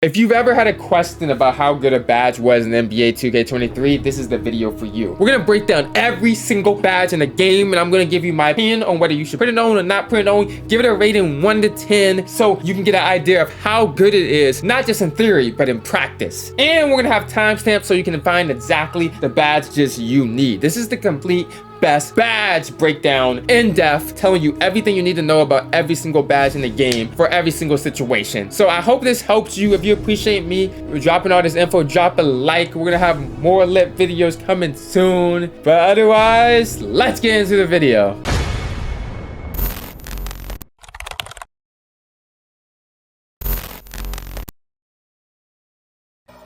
If you've ever had a question about how good a badge was in NBA 2K23, this is the video for you. We're gonna break down every single badge in the game, and I'm gonna give you my opinion on whether you should put it on or not put it on. Give it a rating 1 to 10 so you can get an idea of how good it is, not just in theory, but in practice. And we're gonna have timestamps so you can find exactly the badges you need. This is the complete best badge breakdown, in depth, telling you everything you need to know about every single badge in the game for every single situation. So I hope this helps you. If you appreciate me dropping all this info, drop a like. We're gonna have more lit videos coming soon, but otherwise, let's get into the video.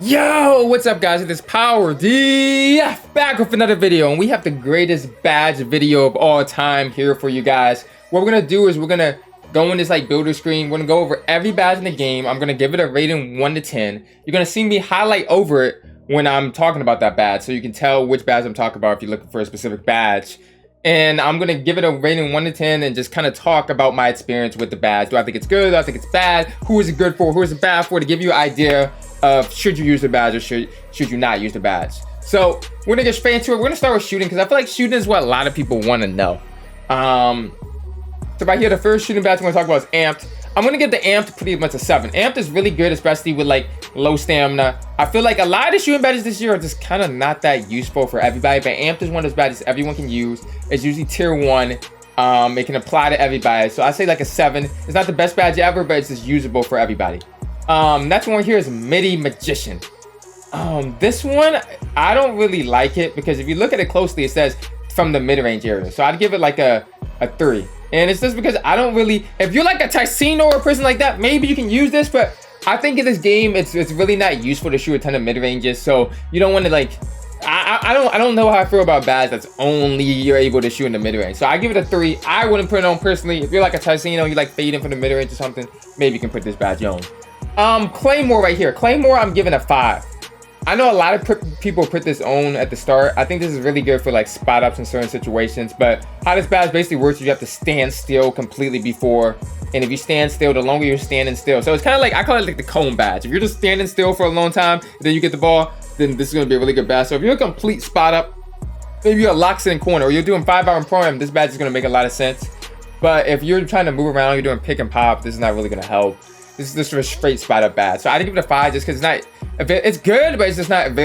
Yo, what's up guys? It is PowerGotGame back with another video, and we have the greatest badge video of all time here for you guys. What we're gonna do is we're gonna go in this like builder screen. We're gonna go over every badge in the game. I'm gonna give it a rating 1 to 10. You're gonna see me highlight over it when I'm talking about that badge, so you can tell which badge I'm talking about if you're looking for a specific badge. And I'm gonna give it a rating 1 to 10 and just kind of talk about my experience with the badge. Do I think it's good? Do I think it's bad? Who is it good for? Who is it bad for? To give you an idea of should you use the badge or should you not use the badge. So we're gonna get straight into it. We're gonna start with shooting because I feel like shooting is what a lot of people want to know. So right here, the first shooting badge we're gonna talk about is amped. I'm gonna give the amped pretty much a 7. Amped is really good, especially with like low stamina. I feel like a lot of the shooting badges this year are just kind of not that useful for everybody, but amped is one of those badges everyone can use. It's usually tier 1. It can apply to everybody. So I say like a 7. It's not the best badge ever, but it's just usable for everybody. Next one here is MIDI Magician. This one, I don't really like it because if you look at it closely, it says from the mid-range area. So I'd give it like a 3. And it's just because I don't really, if you're like a Ticino or a person like that, maybe you can use this, but I think in this game, it's really not useful to shoot a ton of mid-ranges. So you don't want to like, I don't know how I feel about badge that's only you're able to shoot in the mid-range. So I give it a 3. I wouldn't put it on personally. If you're like a Ticino, you like fading from the mid-range or something, maybe you can put this badge on. Claymore right here. Claymore, I'm giving a 5. I know a lot of people put this on at the start. I think this is really good for like spot ups in certain situations, but how this badge basically works is you have to stand still completely before, and if you stand still, the longer you're standing still. So it's kind of like, I call it like the cone badge. If you're just standing still for a long time, then you get the ball, then this is going to be a really good badge. So if you're a complete spot up, maybe you're a locked in corner, or you're doing 5-hour pro-am, this badge is going to make a lot of sense. But if you're trying to move around, you're doing pick and pop, this is not really going to help. This is just a straight spot up badge. So I'd give it a 5 just because it's good, but it's just not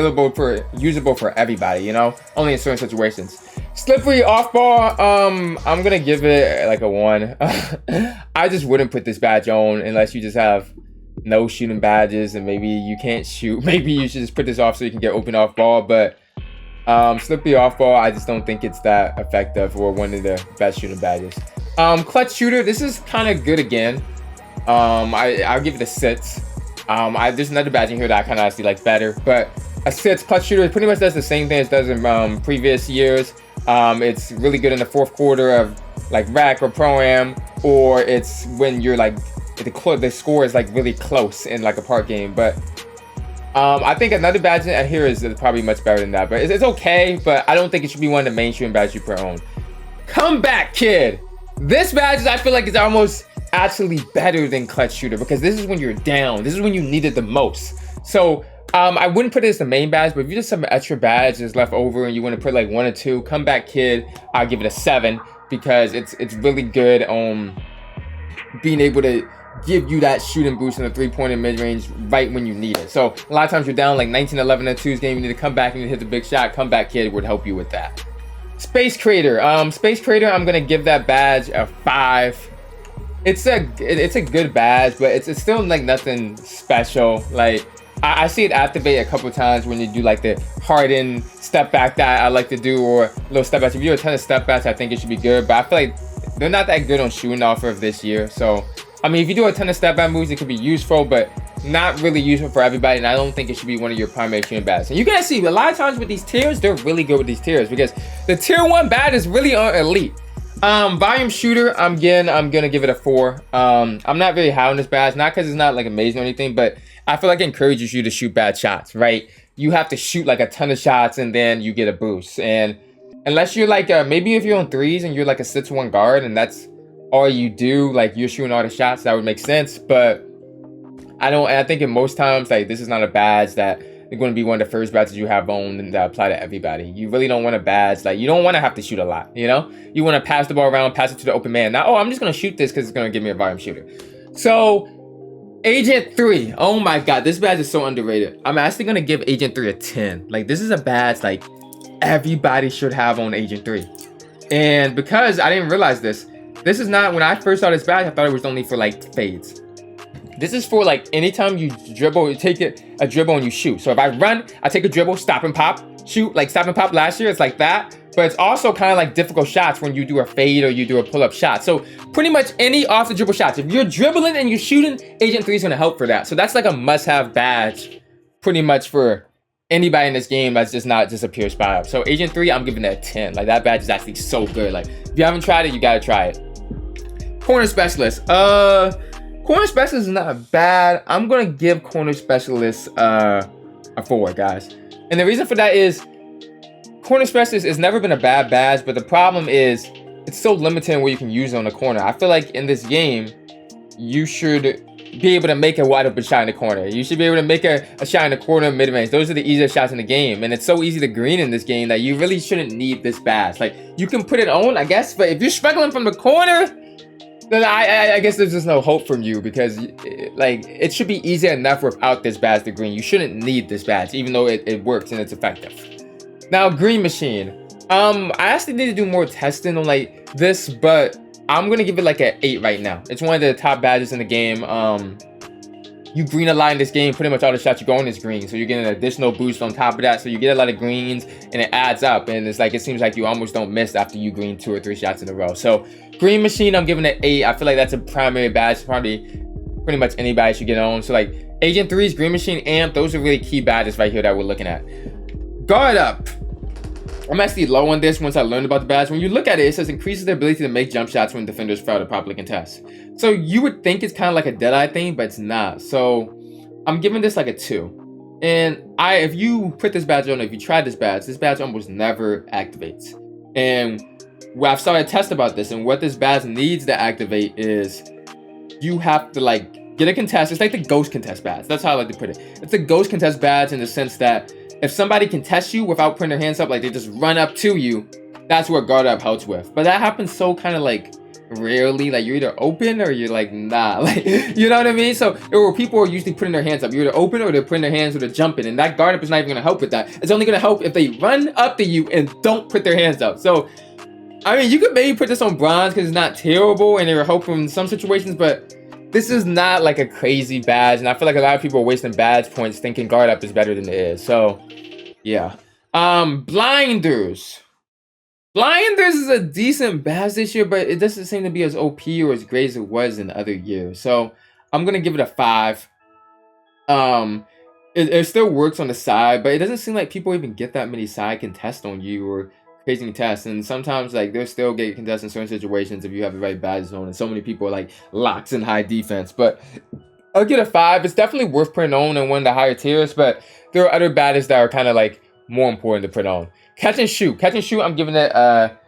usable for everybody, you know? Only in certain situations. Slippery off ball, I'm gonna give it like a 1. I just wouldn't put this badge on unless you just have no shooting badges and maybe you can't shoot. Maybe you should just put this off so you can get open off ball, but slippery off ball, I just don't think it's that effective or one of the best shooting badges. Clutch shooter, this is kind of good again. I'll give it a 6. There's another badge in here that I kind of actually like better, but a 6. Clutch shooter, it pretty much does the same thing as it does in previous years. It's really good in the 4th quarter of like rec or pro-am, or it's when you're like the score is like really close in like a park game. But I think another badge in here is probably much better than that, but it's okay, but I don't think it should be one of the main shooting badges you put on. Comeback Kid, this badge I feel like is almost actually better than clutch shooter because this is when you're down. This is when you need it the most. So I wouldn't put it as the main badge, but if you just have an extra badge that's left over and you want to put like 1 or 2, Comeback Kid, I'll give it a 7 because it's really good on being able to give you that shooting boost in the 3-pointer mid-range right when you need it. So a lot of times you're down like 19-11 in a 2's game, you need to come back and you hit the big shot. Comeback Kid would help you with that. Space Creator, I'm gonna give that badge a 5. It's a good badge, but it's still like nothing special. Like I see it activate a couple times when you do like the hardened step back that I like to do, or little step backs. If you do a ton of step backs, I think it should be good, but I feel like they're not that good on shooting off of this year. So I mean, if you do a ton of step back moves, it could be useful, but not really useful for everybody, and I don't think it should be one of your primary shooting badges. And you guys see a lot of times with these tiers, they're really good with these tiers because the tier 1 badge is really on elite. Volume shooter, I'm gonna give it a 4. I'm not very high on this badge, not because it's not like amazing or anything, but I feel like it encourages you to shoot bad shots, right? You have to shoot like a ton of shots and then you get a boost. And unless you're like maybe if you're on 3s and you're like a 6-1 guard and that's all you do, like you're shooting all the shots, that would make sense. But I think in most times, like, this is not a badge that is going to be one of the first badges you have on and that apply to everybody. You really don't want a badge, like, you don't want to have to shoot a lot, you know? You want to pass the ball around, pass it to the open man. Not, oh, I'm just going to shoot this because it's going to give me a volume shooter. So, Agent 3. Oh my god, this badge is so underrated. I'm actually going to give Agent 3 a 10. Like, this is a badge, like, everybody should have on Agent 3. And because I didn't realize this is not, when I first saw this badge, I thought it was only for, like, fades. This is for, like, anytime you dribble, you take a dribble and you shoot. So if I run, I take a dribble, stop and pop, shoot. Like stop and pop last year, it's like that. But it's also kind of like difficult shots when you do a fade or you do a pull-up shot. So pretty much any off the dribble shots. If you're dribbling and you're shooting, Agent 3 is going to help for that. So that's like a must-have badge pretty much for anybody in this game that's just not just a pure spot up. So Agent 3, I'm giving it a 10. Like, that badge is actually so good. Like, if you haven't tried it, you got to try it. Corner Specialist. Corner Specialist is not bad. I'm going to give Corner Specialist a 4, guys. And the reason for that is Corner Specialist has never been a bad badge, but the problem is it's so limited in where you can use it on the corner. I feel like in this game, you should be able to make a wide open shot in the corner. You should be able to make a shot in the corner mid-range. Those are the easiest shots in the game. And it's so easy to green in this game that you really shouldn't need this badge. Like, you can put it on, I guess, but if you're struggling from the corner, then I guess there's just no hope from you, because like, it should be easy enough without this badge to green. You shouldn't need this badge, even though it works and it's effective. Now, Green Machine. I actually need to do more testing on like this, but I'm gonna give it like an 8 right now. It's one of the top badges in the game. You green a lot in this game. Pretty much all the shots you go on is green, so you're getting an additional boost on top of that. So you get a lot of greens, and it adds up. And it's like, it seems like you almost don't miss after you green 2 or 3 shots in a row. So Green Machine, I'm giving it 8. I feel like that's a primary badge. Probably pretty much anybody should get on. So like Agent 3's Green Machine, Amp, those are really key badges right here that we're looking at. Guard Up. I'm actually low on this once I learned about the badge. When you look at it, it says increases the ability to make jump shots when defenders fail to properly contest. So you would think it's kind of like a Deadeye thing, but it's not. So I'm giving this like a 2. And if you put this badge on, if you try this badge almost never activates. And I've started a test about this, and what this badge needs to activate is you have to like get a contest. It's like the ghost contest badge. That's how I like to put it. It's a ghost contest badge in the sense that if somebody can test you without putting their hands up, like they just run up to you, that's what Guard Up helps with. But that happens so kind of like rarely. Like, you're either open or you're like not. Like, you know what I mean? So people are usually putting their hands up. You're either open or they're putting their hands or they're jumping. And that Guard Up is not even going to help with that. It's only going to help if they run up to you and don't put their hands up. So, I mean, you could maybe put this on bronze because it's not terrible and they're helpful in some situations, but this is not like a crazy badge, and I feel like a lot of people are wasting badge points thinking Guard Up is better than it is. So, yeah. Blinders. Blinders is a decent badge this year, but it doesn't seem to be as OP or as great as it was in other years. So, I'm gonna give it a 5. It still works on the side, but it doesn't seem like people even get that many side contests on you or crazy contests, and sometimes like they'll still get contests in certain situations if you have the right badges on, and so many people are like locks in high defense. But I'll get a 5. It's definitely worth putting on in one of the higher tiers, but there are other badges that are kind of like more important to put on. Catch and shoot, I'm giving it a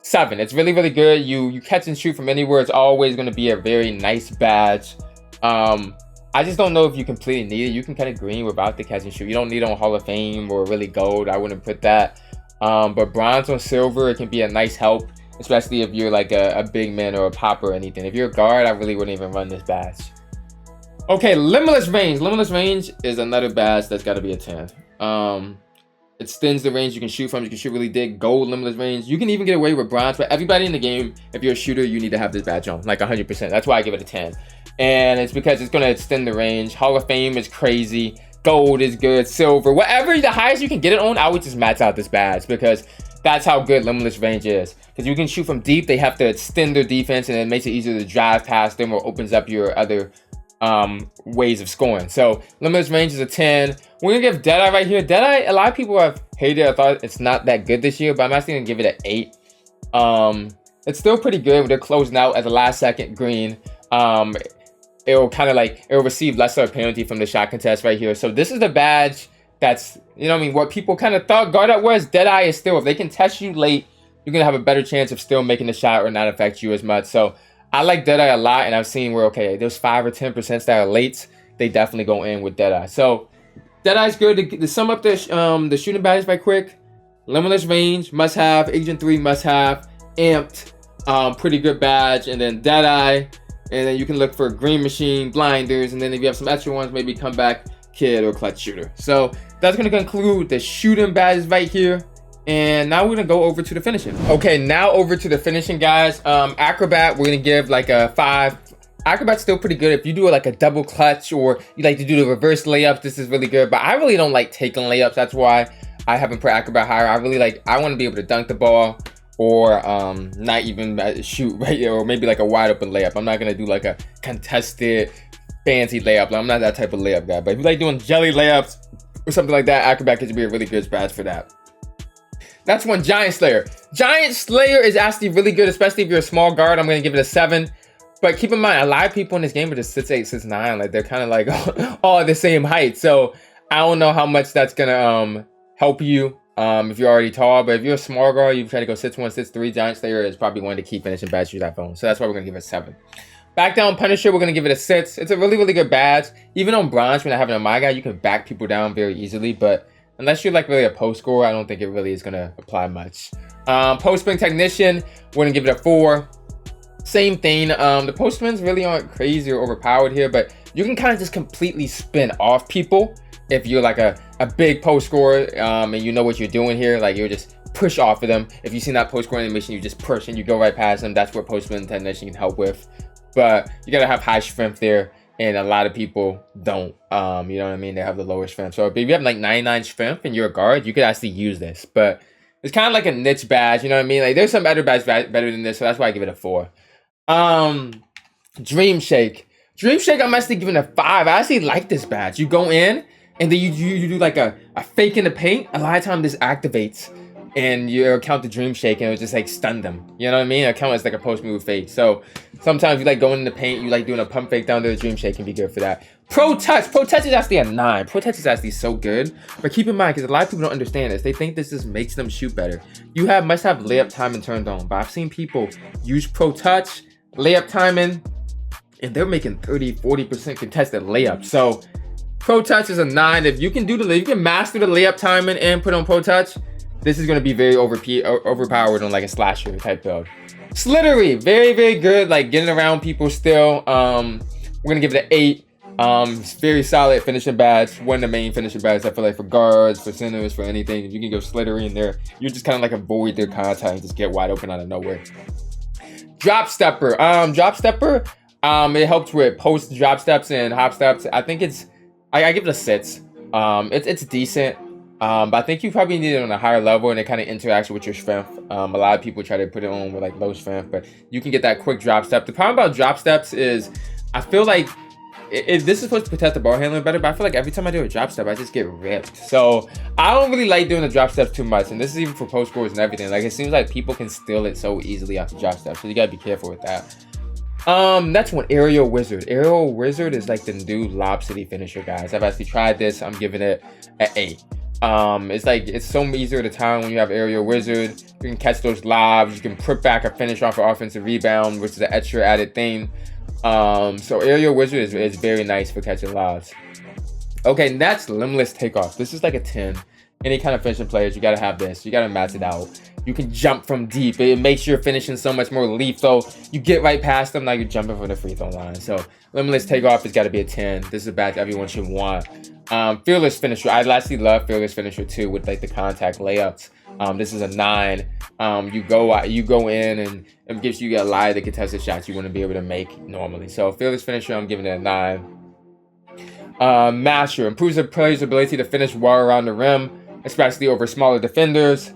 7. It's really, really good. You catch and shoot from anywhere. It's always going to be a very nice badge. I just don't know if you completely need it. You can kind of green without the catch and shoot. You don't need it on Hall of Fame or really gold. I wouldn't put that. But bronze or silver, it can be a nice help, especially if you're like a big man or a popper or anything. If you're a guard, I really wouldn't even run this badge. Okay, Limitless Range. Limitless Range is another badge that's got to be a 10. It extends the range you can shoot from. You can shoot really dig. Gold Limitless Range. You can even get away with bronze, but everybody in the game, if you're a shooter, you need to have this badge on, like 100%. That's why I give it a 10. And it's because it's going to extend the range. Hall of Fame is crazy. Gold is good, silver, whatever the highest you can get it on, I would just max out this badge because that's how good Limitless Range is. Because you can shoot from deep, they have to extend their defense, and it makes it easier to drive past them or opens up your other ways of scoring. So Limitless Range is a 10. We're gonna give Deadeye right here. Deadeye, a lot of people have hated it. I thought it's not that good this year, but I'm actually gonna give it an 8. It's still pretty good. They're closing out at the last second green. It'll kind of like, it'll receive lesser of penalty from the shot contest right here. So this is the badge that's, you know what I mean, what people kind of thought Guard Up was. Deadeye is still, if they can test you late, you're going to have a better chance of still making the shot or not affect you as much. So I like Deadeye a lot, and I've seen where, okay, there's 5 or 10% that are late they definitely go in with Deadeye. So Deadeye's good. To sum up the shooting badges right quick: Limitless Range, must have. Agent 3, must have. Amped, pretty good badge. And then Deadeye. And then you can look for Green Machine, Blinders. And then if you have some extra ones, maybe Comeback Kid or Clutch Shooter. So that's going to conclude the shooting badges right here. And now we're going to go over to the finishing. Okay, now over to the finishing, guys. Acrobat, we're going to give like a 5. Acrobat's still pretty good. If you do like a double clutch or you like to do the reverse layups, this is really good. But I really don't like taking layups. That's why I haven't put Acrobat higher. I want to be able to dunk the ball or not even shoot right here, or maybe like a wide open layup. I'm not going to do like a contested fancy layup. I'm not that type of layup guy. But if you like doing jelly layups or something like that, Acrobat could be a really good badge for that. That's one. Giant Slayer. Giant Slayer is actually really good, especially if you're a small guard. I'm going to give it a 7. But keep in mind, a lot of people in this game are just 6'8", 6'9". Like, they're kind of like all the same height. So I don't know how much that's going to help you if you're already tall. But if you're a small guard, you try to go 6'1", 6'3", Giant Slayer is probably one of the key finishing badges you have on. So that's why we're going to give it a 7. Back down Punisher, we're going to give it a 6. It's a really, really good badge. Even on bronze, when I have it on my guy, you can back people down very easily. But unless you're like really a post scorer, I don't think it really is going to apply much. Post spin Technician, we're going to give it a 4. Same thing. The post spins really aren't crazy or overpowered here, but you can kind of just completely spin off people if you're like a big post scorer and you know what you're doing here. Like, you'll just push off of them. If you see that post scoring animation, you just push and you go right past them. That's what post spin Technician can help with. But you got to have high strength there. And a lot of people don't, you know what I mean? They have the lower strength. So if you have like 99 strength and you're a guard, you could actually use this. But it's kind of like a niche badge, you know what I mean? Like, there's some other badges better than this, so that's why I give it a 4. Dream Shake. Dream Shake, I'm actually giving a 5. I actually like this badge. You go in, and then you do like a fake in the paint. A lot of times this activates, and you count the Dream Shake, and it'll just like stun them. You know what I mean? It counts as like a post move fake. So sometimes you like going in the paint, you like doing a pump fake down to the Dream Shake can be good for that. Pro Touch. Pro Touch is actually a 9. Pro Touch is actually so good. But keep in mind, because a lot of people don't understand this, they think this just makes them shoot better. You must have layup timing turned on. But I've seen people use Pro Touch, layup timing, and they're making 30-40% contested layups. So Pro Touch is a 9. If you can you can master the layup timing and put on Pro Touch, this is going to be very overpowered on like a slasher type build. Slithery, very, very good, like getting around people still. We're going to give it an 8. It's very solid finishing badge. One of the main finishing badges, I feel like, for guards, for centers, for anything. If you can go Slithery in there, you just kind of like avoid their contact and just get wide open out of nowhere. Drop Stepper. It helps with post drop steps and hop steps. I think I give it a 6. It's decent. But I think you probably need it on a higher level, and it kind of interacts with your strength. A lot of people try to put it on with like low strength, but you can get that quick drop step. The problem about drop steps is I feel like this is supposed to protect the ball handler better, but I feel like every time I do a drop step, I just get ripped. So I don't really like doing the drop steps too much, and this is even for post scores and everything. Like, it seems like people can steal it so easily off the drop step, so you gotta be careful with that. Next one, Aerial Wizard. Aerial Wizard is like the new Lob City finisher, guys. I've actually tried this. I'm giving it an 8. It's so easier to time when you have Aerial Wizard. You can catch those lobs. You can put back a finish off an offensive rebound, which is an extra added thing. So Aerial Wizard is very nice for catching lobs. Okay, next, Limitless Takeoff. This is like a 10. Any kind of finishing players, you gotta have this. You gotta match it out. You can jump from deep. It makes your finishing so much more lethal. You get right past them, now you're jumping from the free throw line. So Limitless Takeoff has got to be a 10. This is a badge everyone should want. Fearless Finisher. I actually love Fearless Finisher too, with like the contact layups. This is a 9. You go in and it gives you a lot of the contested shots you want to be able to make normally. So Fearless Finisher, I'm giving it a 9. Masher improves the player's ability to finish well around the rim, especially over smaller defenders.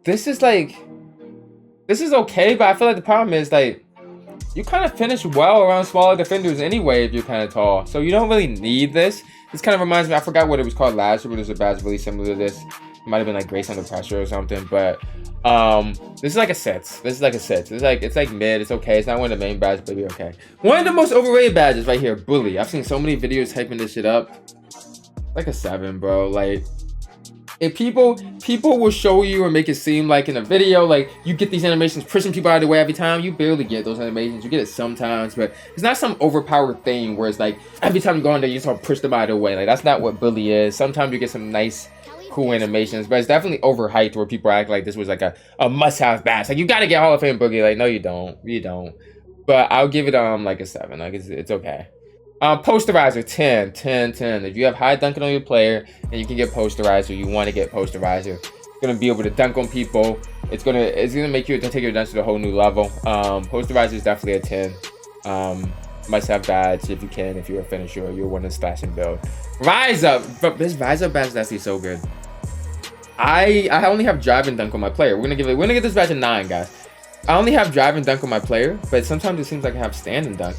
This is okay, but I feel like the problem is like you kind of finish well around smaller defenders anyway if you're kind of tall, so you don't really need this. This kind of reminds me, I forgot what it was called last year, but there's a badge really similar to this. It might have been like Grace Under Pressure or something, but this is like a 6. It's like mid. It's okay. It's not one of the main badges, but it'll be okay. One of the most overrated badges right here, Bully. I've seen so many videos hyping this shit up. Like a 7, bro. Like, If people will show you or make it seem like in a video, like you get these animations pushing people out of the way every time. You barely get those animations. You get it sometimes, but it's not some overpowered thing where it's like every time you go in there, you just want to push them out of the way. Like that's not what bully is. Sometimes you get some nice, cool animations, but it's definitely overhyped where people act like this was like a must-have badge. Like you got to get Hall of Fame Boogie. Like no, you don't. You don't. But I'll give it like a 7. Like it's okay. Posterizer 10. If you have high dunking on your player and you can get posterizer, you want to get posterizer. It's gonna be able to dunk on people. It's gonna make you take your dunks to a whole new level. Posterizer is definitely a 10. Must have badge if you can, if you're a finisher or you're one to splash and build. Rise up, but this rise up badge is actually so good. I only have drive and dunk on my player. We're gonna give this badge a 9, guys. I only have drive and dunk on my player, but sometimes it seems like I have stand and dunk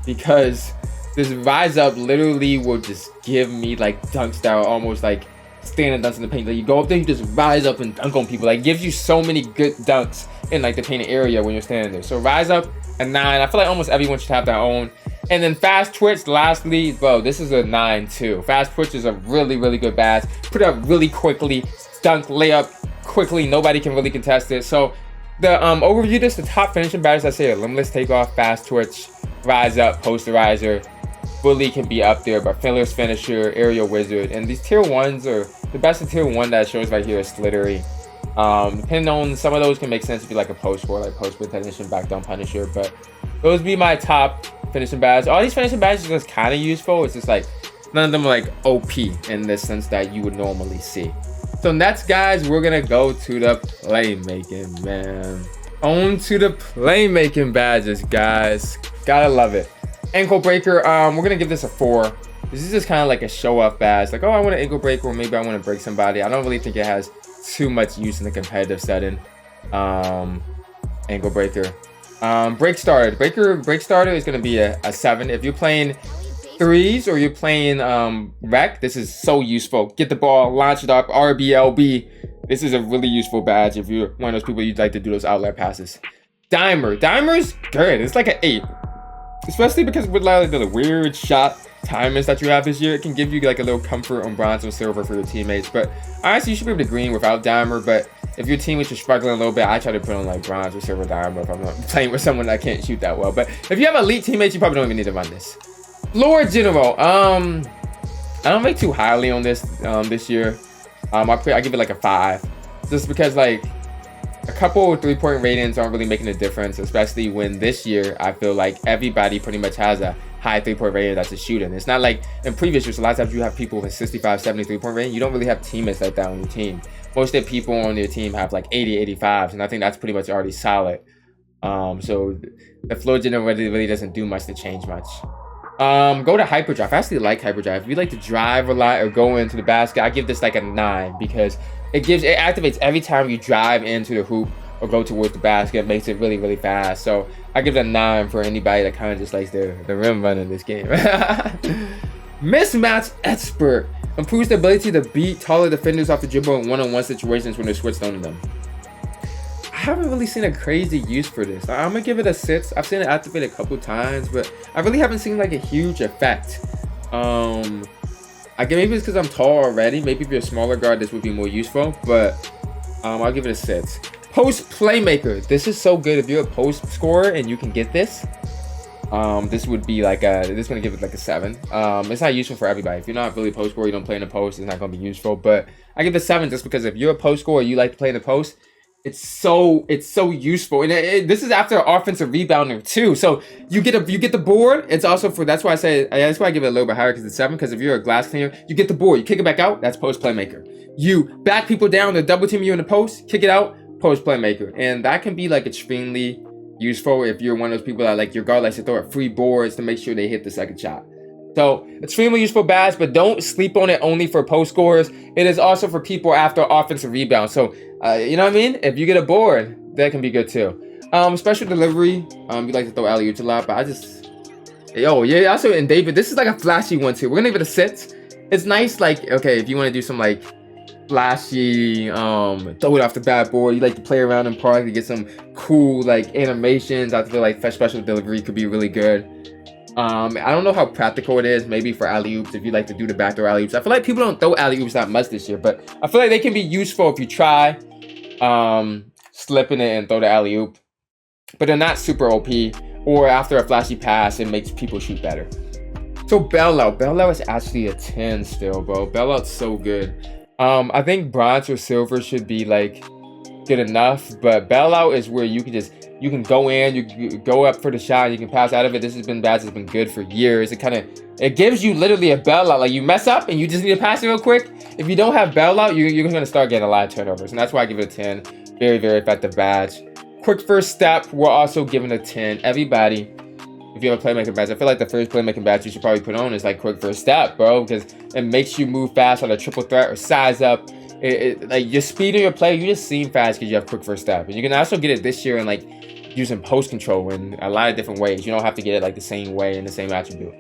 because this rise up literally will just give me like dunks that are almost like standing dunks in the paint. Like you go up there, you just rise up and dunk on people. Like it gives you so many good dunks in like the painted area when you're standing there. So rise up a 9. I feel like almost everyone should have their own. And then fast twitch, lastly, bro, this is a 9 too. Fast twitch is a really, really good badge. Put it up really quickly, dunk, layup quickly. Nobody can really contest it. So the overview, the top finishing badges I say are limitless takeoff, fast twitch, rise up, posterizer. Bully can be up there, but Filler's finisher, aerial wizard, and these tier 1s are the best of tier 1 that shows right here is slittery. Depending on some of those can make sense to be like a post score, like post with technician, back down punisher, but those be my top finishing badges. All these finishing badges are just kind of useful. It's just like none of them are like OP in the sense that you would normally see. So next, guys, we're gonna go to the playmaking, man. On to the playmaking badges, guys. Gotta love it. Ankle breaker, we're gonna give this a 4. This is just kind of like a show-off badge. Like, oh, I want an ankle breaker, or maybe I want to break somebody. I don't really think it has too much use in the competitive setting. Ankle breaker. Break starter. Break starter is gonna be a 7. If you're playing 3s or you're playing rec, this is so useful. Get the ball, launch it up, RBLB. This is a really useful badge if you're one of those people you'd like to do those outlet passes. Dimer's good. It's like an 8. Especially because with like the weird shot timers that you have this year, it can give you like a little comfort on bronze or silver for your teammates. But honestly, you should be able to green without dimer. But if your teammates are struggling a little bit, I try to put on like bronze or silver dimer if I'm not playing with someone that can't shoot that well. But if you have elite teammates, you probably don't even need to run this. Floor general. I don't rate too highly on this this year. I give it like a 5, just because like a couple of 3-point ratings aren't really making a difference, especially when this year I feel like everybody pretty much has a high 3-point rating that's a shooting. It's not like in previous years, a lot of times you have people with 65, 70 3-point rating. You don't really have teammates like that on your team. Most of the people on your team have like 80, 85s, and I think that's pretty much already solid. So the floor general really doesn't do much to change much. Go to hyperdrive. I actually like hyperdrive. If you like to drive a lot or go into the basket, I give this like a 9 because it activates every time you drive into the hoop or go towards the basket. It makes it really fast. So I give it a 9 for anybody that kind of just likes the rim run in this game. Mismatch expert improves the ability to beat taller defenders off the dribble in one-on-one situations when they're switched on them. I haven't really seen a crazy use for this. I'm gonna give it a 6. I've seen it activate a couple times, but I really haven't seen like a huge effect. I guess maybe it's because I'm tall already. Maybe if you're a smaller guard, this would be more useful, but I'll give it a 6. Post playmaker. This is so good if you're a post scorer and you can get this. This would be like gonna give it like a 7. It's not useful for everybody. If you're not really a post scorer, you don't play in the post, it's not gonna be useful. But I give it a 7 just because if you're a post scorer, you like to play in the post. It's so useful, and this is after offensive rebounding too. So you get the board. It's also that's why I give it a little bit higher because it's 7. Because if you're a glass cleaner, you get the board, you kick it back out. That's post playmaker. You back people down to double team you in the post, kick it out, post playmaker, and that can be like extremely useful if you're one of those people that like your guard likes to throw at free boards to make sure they hit the second shot. So extremely useful badge, but don't sleep on it only for post scorers. It is also for people after offensive rebound. So you know what I mean? If you get a board, that can be good too. Special delivery. You like to throw alley-oops a lot, but also in David, this is like a flashy one too. We're gonna give it a 6. It's nice, like okay, if you want to do some like flashy, throw it off the backboard. You like to play around in park to get some cool like animations. I feel like special delivery could be really good. I don't know how practical it is, maybe for alley-oops, if you like to do the backdoor alley-oops. I feel like people don't throw alley-oops that much this year, but I feel like they can be useful if you try slipping it and throw the alley-oop. But they're not super OP, or after a flashy pass, it makes people shoot better. So bailout. Bailout is actually a 10 still, bro. Bailout's so good. I think bronze or silver should be like good enough, but bailout is where you can go in, you go up for the shot, you can pass out of it. This has been badge has been good for years. It gives you literally a bailout. Like you mess up and you just need to pass it real quick. If you don't have bailout, you're gonna start getting a lot of turnovers, and that's why I give it a 10. Very, very effective badge. Quick first step, we're also giving a 10. Everybody, if you have a playmaking badge, I feel like the first playmaking badge you should probably put on is like quick first step, bro, because it makes you move fast on a triple threat or size up. Like your speed of your play, you just seem fast because you have quick first step. And you can also get it this year in like using post control in a lot of different ways. You don't have to get it like the same way in the same attribute.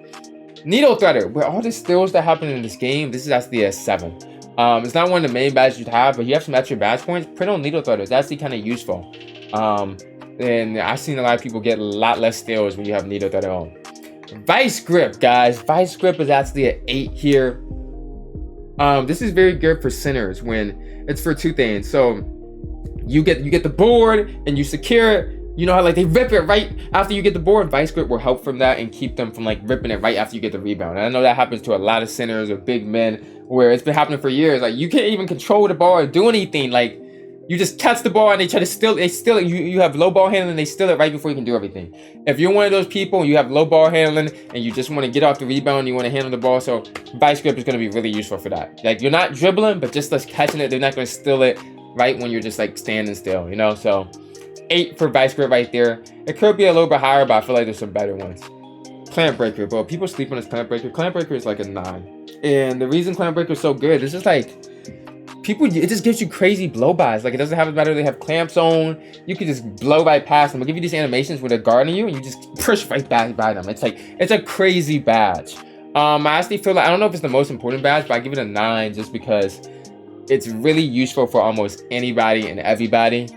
Needle threader, where all the steals that happen in this game, this is actually a 7. It's not one of the main badges you'd have, but you have some extra badge points. Print on needle threader is actually kind of useful. And I've seen a lot of people get a lot less steals when you have needle threader on. Vice grip, guys. Vice grip is actually an 8 here. This is very good for centers when it's for 2 things. So you get the board and you secure it. You know how like they rip it right after you get the board. Vice grip will help from that and keep them from like ripping it right after you get the rebound. And I know that happens to a lot of centers or big men where it's been happening for years. Like you can't even control the ball or do anything. Like you just catch the ball and they try to steal it. They steal it. You have low ball handling and they steal it right before you can do everything. If you're one of those people and you have low ball handling and you just want to get off the rebound and you want to handle the ball, so vice grip is going to be really useful for that. Like you're not dribbling, but just like catching it, they're not going to steal it right when you're just like standing still, you know? So 8 for vice grip right there. It could be a little bit higher, but I feel like there's some better ones. Clamp breaker, bro. People sleep on this clamp breaker. Clamp breaker is like a 9. And the reason clamp breaker is so good is just like, it just gives you crazy blow-bys. Like, it doesn't have matter they have clamps on. You can just blow right past them. They'll give you these animations where they're guarding you, and you just push right back by them. It's like, it's a crazy badge. I actually feel like, I don't know if it's the most important badge, but I give it a 9 just because it's really useful for almost anybody and everybody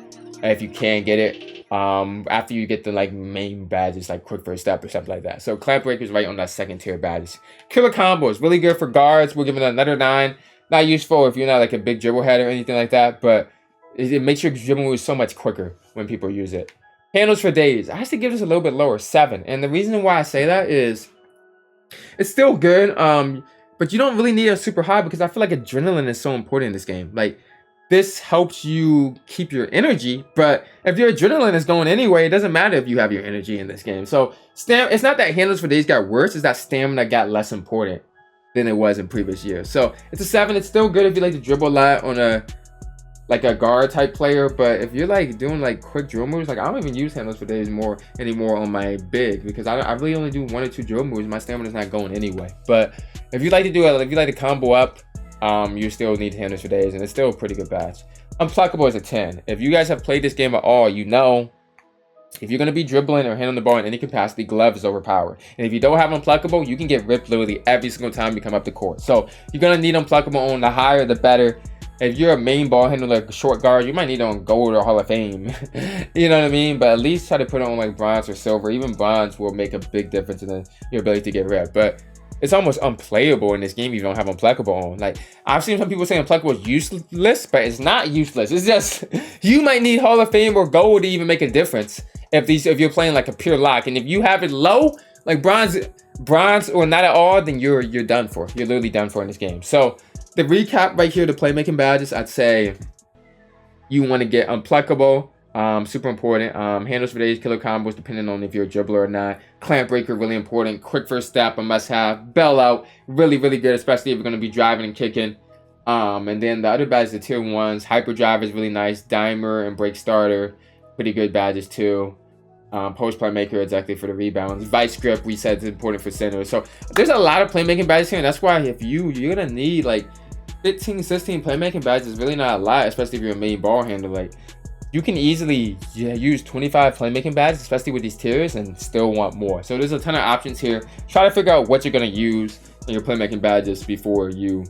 if you can get it. After you get the like main badges like quick first step or something like that. So clamp breaker is right on that second tier badges. Killer combo is really good for guards. We're giving it another 9. Not useful if you're not like a big dribble head or anything like that, but it makes your dribble move so much quicker when people use it. Handles for days. I actually give this a little bit lower, 7. And the reason why I say that is it's still good, but you don't really need a super high because I feel like adrenaline is so important in this game. Like this helps you keep your energy, but if your adrenaline is going anyway, it doesn't matter if you have your energy in this game. So it's not that handles for days got worse, it's that stamina got less important than it was in previous years. So it's a 7. It's still good if you like to dribble a lot on a guard type player, but if you're like doing like quick drill moves, like I don't even use handles for days anymore on my big because I really only do 1 or 2 drill moves. My stamina's not going anyway. But if you like to do it, if you like to combo up, you still need handles for days, and it's still a pretty good badge. Unpluckable is a 10. If you guys have played this game at all, you know if you're going to be dribbling or handling the ball in any capacity, glove is overpowered. And if you don't have unpluckable, you can get ripped literally every single time you come up the court. So you're going to need unpluckable on. The higher, the better. If you're a main ball handler, like a short guard, you might need it on gold or Hall of Fame. You know what I mean? But at least try to put it on like bronze or silver. Even bronze will make a big difference in your ability to get ripped. But it's almost unplayable in this game if you don't have unpluckable on. Like, I've seen some people say unpluckable is useless, but it's not useless. It's just, you might need Hall of Fame or gold to even make a difference if you're playing like a pure lock. And if you have it low, like bronze or not at all, then you're done for. You're literally done for in this game. So the recap right here, the playmaking badges, I'd say you want to get unpluckable, super important. Handles for days, killer combos, depending on if you're a dribbler or not. Clamp breaker, really important. Quick first step, a must have. Bell out, really, really good, especially if you're going to be driving and kicking. And then the other badges, the tier 1s. Hyper drive is really nice. Dimer and break starter, pretty good badges too. Post playmaker, exactly for the rebounds. Vice grip, we said is important for center. So there's a lot of playmaking badges here, and that's why if you're gonna need like 15, 16 playmaking badges, is really not a lot, especially if you're a main ball handler. Like you can easily use 25 playmaking badges, especially with these tiers, and still want more. So there's a ton of options here. Try to figure out what you're gonna use in your playmaking badges before you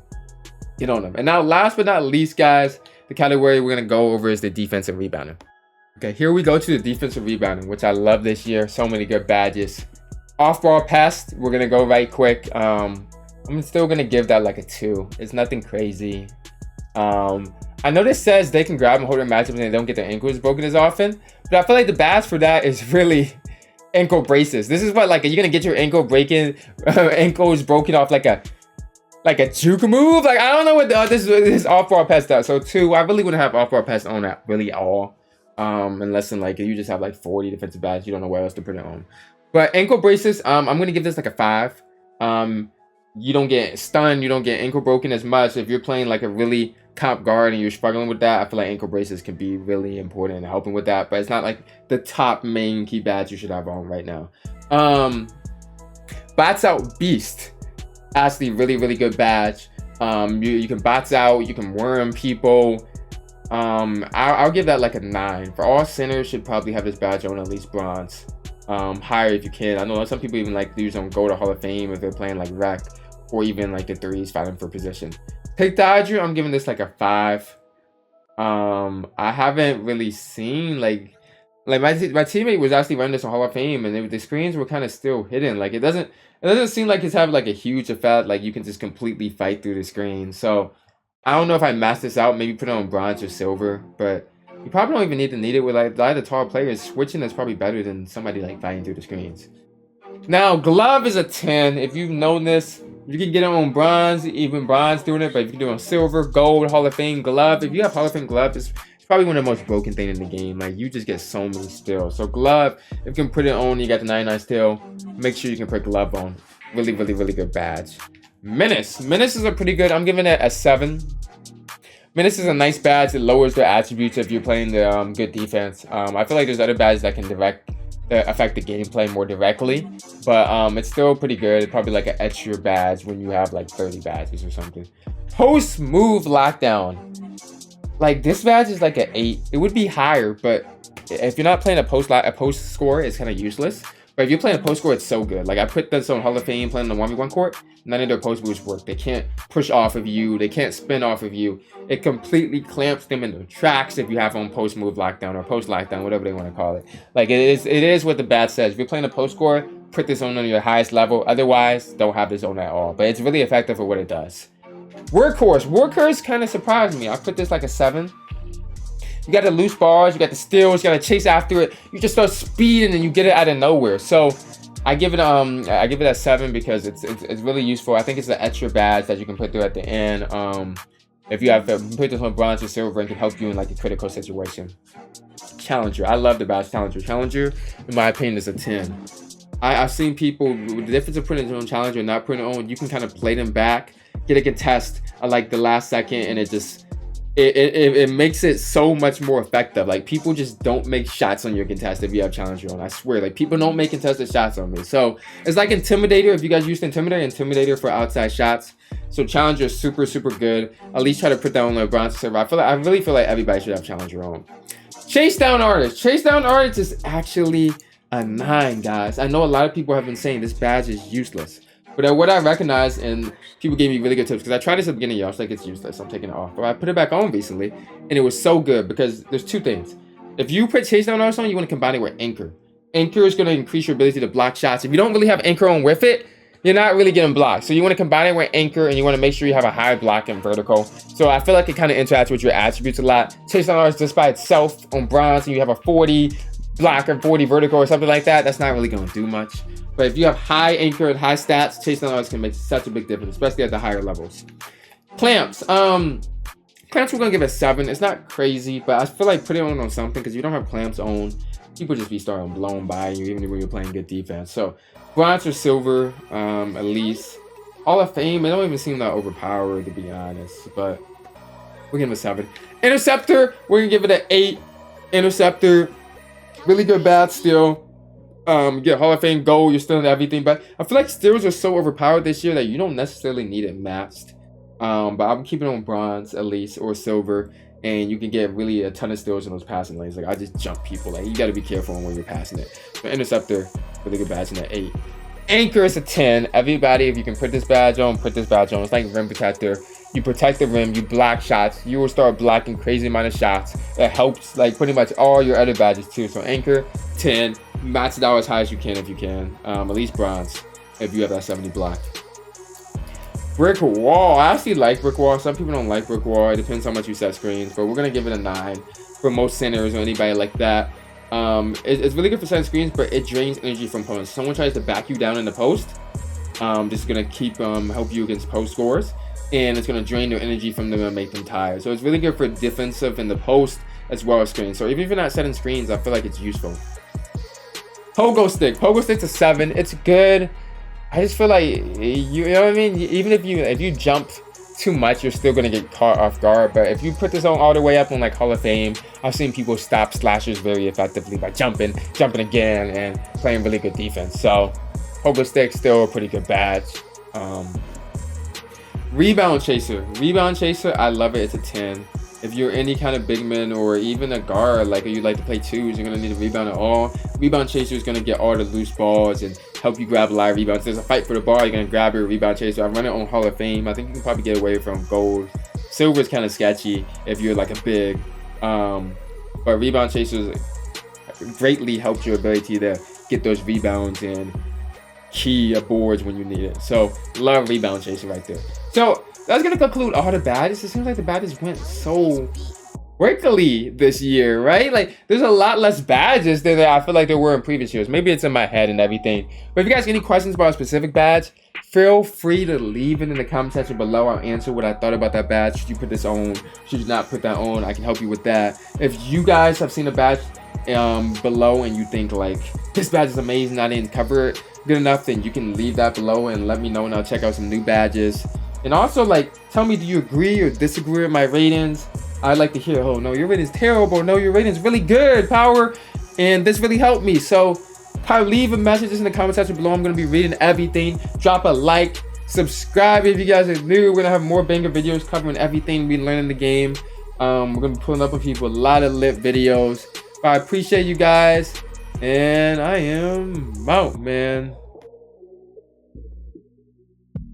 get on them. And now, last but not least, guys, the category we're gonna go over is the defensive rebounding. Okay, here we go to the defensive rebounding, which I love this year. So many good badges. Off-ball pest, we're gonna go right quick. I'm still gonna give that like a 2. It's nothing crazy. I know this says they can grab and hold their matchups and they don't get their ankles broken as often, but I feel like the badge for that is really ankle braces. This is what, like, you're gonna get your ankles broken off like a juke move. Like, I don't know what this off-ball pest does. So 2, I really wouldn't have off-ball pest on that really all, unless in like you just have like 40 defensive badge, you don't know where else to put it on. But ankle braces, I'm gonna give this like a 5. You don't get stunned, you don't get ankle broken as much. If you're playing like a really comp guard and you're struggling with that, I feel like ankle braces can be really important in helping with that, but it's not like the top main key badge you should have on right now. Bats out beast, actually really good badge. You can bats out, you can worm people. I'll give that like a 9. For all centers should probably have this badge on at least bronze. Higher if you can. I know some people even like to use on go to Hall of Fame if they're playing like rec, or even like in 3s fighting for position. Pick Dodger, I'm giving this like a 5. I haven't really seen like my teammate was actually running this on Hall of Fame, and the screens were kind of still hidden. Like it doesn't seem like it's having like a huge effect. Like you can just completely fight through the screen. So I don't know if I max this out, maybe put it on bronze or silver, but you probably don't even need it with like a lot of the tall players. Switching is probably better than somebody like fighting through the screens. Now, glove is a 10. If you've known this, you can get it on bronze, even bronze doing it, but if you can do it on silver, gold, Hall of Fame glove. If you have Hall of Fame glove, it's probably one of the most broken things in the game. Like, you just get so many stills. So glove, if you can put it on, you got the 99 still, make sure you can put glove on. Really good badge. Menace is a pretty good, I'm giving it a 7. Menace is a nice badge. It lowers the attributes if you're playing the good defense. I feel like there's other badges that can affect the gameplay more directly, but it's still pretty good. It's probably like an extra badge when you have like 30 badges or something. Post move lockdown. Like, this badge is like an 8. It would be higher, but if you're not playing a post score, it's kind of useless. But if you're playing a post score, it's so good. Like, I put this on Hall of Fame playing on the 1v1 court. None of their post moves work. They can't push off of you. They can't spin off of you. It completely clamps them in their tracks if you have on post move lockdown or post lockdown, whatever they want to call it. Like, it is what the badge says. If you're playing a post score, put this on your highest level. Otherwise, don't have this on at all. But it's really effective for what it does. Workhorse kind of surprised me. I put this like a 7. You got the loose bars, you got the steals, you got to chase after it. You just start speeding and you get it out of nowhere. So I give it a 7 because it's really useful. I think it's an extra badge that you can put through at the end. If you put this on bronze or silver, and can help you in like a critical situation. Challenger, I love the badge Challenger, in my opinion, is a 10. I've seen people, the difference of putting it on Challenger and not putting it on, you can kind of play them back, get a contest at like the last second, and it makes it so much more effective. Like, people just don't make shots on your contest if you have Challenger on. I swear, like, people don't make contested shots on me. So it's like Intimidator. If you guys used Intimidator for outside shots. So Challenger is super good. At least try to put that on the bronze server. I really feel like everybody should have Challenger on. Chase down artist is actually a 9, guys. I know a lot of people have been saying this badge is useless. But what I recognize, and people gave me really good tips, because I tried this at the beginning, y'all. I was like, it's useless, I'm taking it off. But I put it back on recently, and it was so good, because there's 2 things. If you put Chase Down Artist on, you want to combine it with Anchor. Anchor is going to increase your ability to block shots. If you don't really have Anchor on with it, you're not really getting blocked. So you want to combine it with Anchor, and you want to make sure you have a high block and vertical. So I feel like it kind of interacts with your attributes a lot. Chase Down Artist just by itself on bronze, and you have a 40 block or 40 vertical or something like that, that's not really going to do much. But if you have high Anchor and high stats, Chase Down Artist can make such a big difference, especially at the higher levels. Clamps. Clamps we're going to give a 7. It's not crazy, but I feel like putting it on something, because if you don't have clamps on, people just be starting blown by you, even when you're playing good defense. So bronze or silver, at least. Hall of Fame, it don't even seem that overpowered, to be honest, but we're giving it a 7. Interceptor, we're going to give it an 8. Interceptor, really good badge still. Get Hall of Fame gold, you're still in everything, but I feel like steals are so overpowered this year that you don't necessarily need it maxed. But I'm keeping it on bronze at least, or silver, and you can get really a ton of steals in those passing lanes. Like, I just jump people. Like, you got to be careful when you're passing it. But Interceptor, really good badge in at 8. Anchor is a 10. Everybody, if you can put this badge on, put this badge on. It's like Rim Protector. You protect the rim, you block shots, you will start blocking crazy amount of shots. That helps like pretty much all your other badges too. So Anchor, 10. max it out as high as you can if you can. At least bronze if you have that 70 block. Brick wall. I actually like brick wall. Some people don't like brick wall. It depends how much you set screens, but we're gonna give it a 9 for most centers or anybody like that. It's really good for setting screens, but it drains energy from opponents. Someone tries to back you down in the post. This is gonna keep help you against post scores, and it's gonna drain their energy from them and make them tired. So it's really good for defensive in the post as well as screens. So even if you're not setting screens, I feel like it's useful. Pogo stick. Pogo stick's a 7. It's good. I just feel like you know what I mean. Even if you jump too much, you're still gonna get caught off guard. But if you put this on all the way up on like Hall of Fame, I've seen people stop slashers very effectively by jumping again, and playing really good defense. So Pogo stick still a pretty good badge. Rebound chaser. Rebound chaser. I love it. It's a 10. If you're any kind of big man or even a guard, like you like to play twos, you're gonna need a rebound at all. Rebound chaser is gonna get all the loose balls and help you grab a lot of rebounds. There's a fight for the ball, you're gonna grab your rebound chaser. I run it on Hall of Fame. I think you can probably get away from gold. Silver is kind of sketchy if you're like a big, but rebound chasers greatly helps your ability to get those rebounds and key boards when you need it. So love rebound chaser right there. So that's gonna conclude all the badges. It seems like the badges went so quickly this year, right? Like there's a lot less badges than I feel like there were in previous years. Maybe it's in my head and everything. But if you guys have any questions about a specific badge, feel free to leave it in the comment section below. I'll answer what I thought about that badge. Should you put this on? Should you not put that on? I can help you with that. If you guys have seen a badge below and you think like this badge is amazing, I didn't cover it good enough, then you can leave that below and let me know, and I'll check out some new badges. And also, like, tell me, do you agree or disagree with my ratings? I'd like to hear, oh, no, your rating's terrible. No, your rating's really good, Power. And this really helped me. So, leave a message in the comment section below. I'm going to be reading everything. Drop a like. Subscribe if you guys are new. We're going to have more banger videos covering everything we learn in the game. We're going to be pulling up with people a lot of lit videos. I appreciate you guys. And I am out, man.